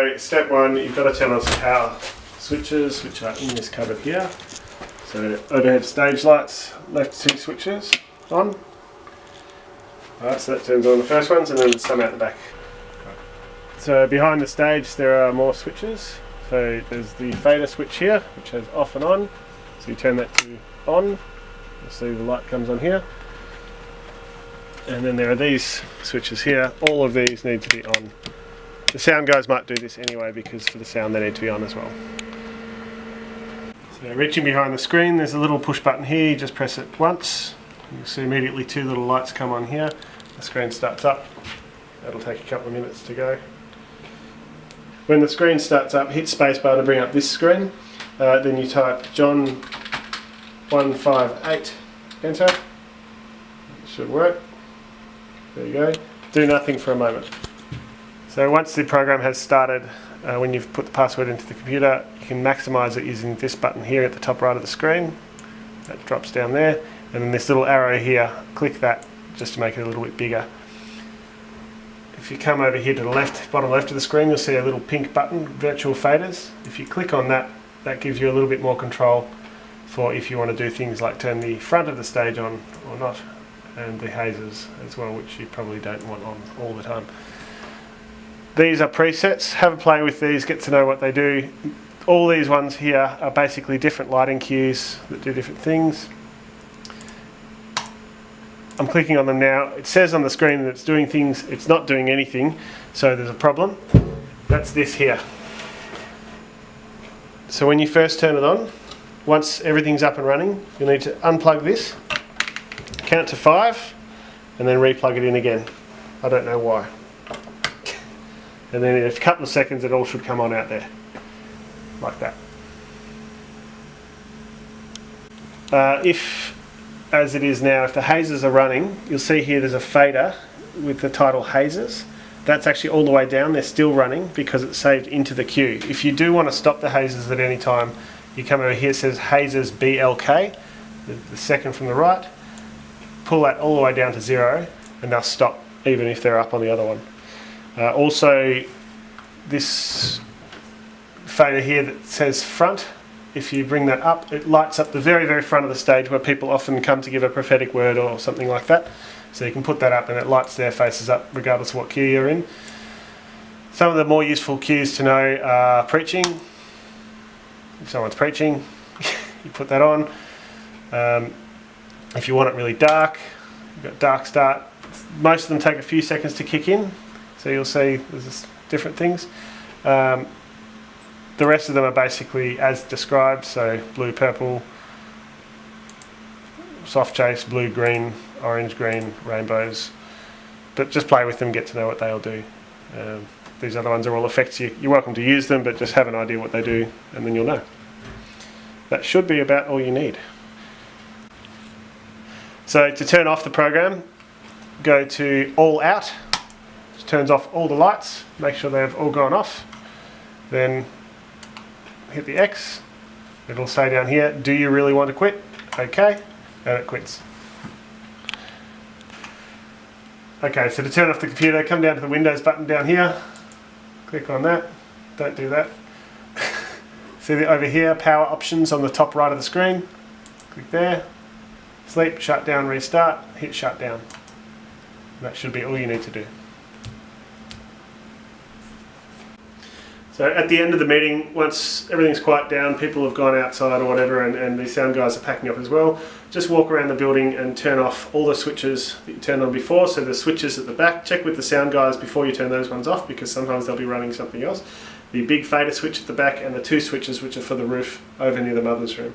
So step one, you've got to turn on some power switches, which are in this cupboard here. So overhead stage lights, left 2 switches on. Alright, so that turns on the first ones, and then some out the back. So behind the stage there are more switches. So there's the fader switch here, which has off and on. So you turn that to on, you'll see the light comes on here. And then there are these switches here. All of these need to be on. The sound guys might do this anyway, because for the sound they need to be on as well. So reaching behind the screen, there's a little push button here. You just press it once. You'll see immediately 2 little lights come on here. The screen starts up. That'll take a couple of minutes to go. When the screen starts up, hit spacebar to bring up this screen. Then you type John 158, enter. It should work. There you go. Do nothing for a moment. So once the program has started, when you've put the password into the computer, you can maximise it using this button here at the top right of the screen. That drops down there, and then this little arrow here, click that just to make it a little bit bigger. If you come over here to the left, bottom left of the screen, you'll see a little pink button, virtual faders. If you click on that, that gives you a little bit more control for if you want to do things like turn the front of the stage on or not, and the hazers as well, which you probably don't want on all the time. These are presets. Have a play with these, get to know what they do. All these ones here are basically different lighting cues that do different things. I'm clicking on them now. It says on the screen that it's doing things, it's not doing anything, so there's a problem. That's this here. So when you first turn it on, once everything's up and running, you'll need to unplug this, count to 5, and then re-plug it in again. I don't know why. And then in a couple of seconds it all should come on out there, like that. If, as it is now, if the hazers are running, you'll see here there's a fader with the title hazers. That's actually all the way down. They're still running because it's saved into the queue. If you do want to stop the hazers at any time, you come over here, it says hazers BLK, the second from the right. Pull that all the way down to 0 and they'll stop even if they're up on the other one. Also, this fader here that says front, if you bring that up, it lights up the very, very front of the stage where people often come to give a prophetic word or something like that. So you can put that up and it lights their faces up regardless of what queue you're in. Some of the more useful cues to know are preaching. If someone's preaching, you put that on. If you want it really dark, you've got dark start. Most of them take a few seconds to kick in, so you'll see there's different things. The rest of them are basically as described, so blue, purple, soft chase, blue, green, orange, green, rainbows. But just play with them, get to know what they'll do. These other ones are all effects. You're welcome to use them, but just have an idea what they do, and then you'll know. That should be about all you need. So to turn off the program, go to All Out, which turns off all the lights, make sure they've all gone off. Then hit the X, it'll say down here, do you really want to quit? Okay, and it quits. Okay, so to turn off the computer, come down to the Windows button down here, click on that, don't do that. See over here, power options on the top right of the screen, click there, sleep, shut down, restart, hit shut down. That should be all you need to do. So at the end of the meeting, once everything's quiet down, people have gone outside or whatever, and the sound guys are packing up as well, just walk around the building and turn off all the switches that you turned on before. So the switches at the back, check with the sound guys before you turn those ones off, because sometimes they'll be running something else. The big fader switch at the back and the 2 switches which are for the roof over near the mother's room.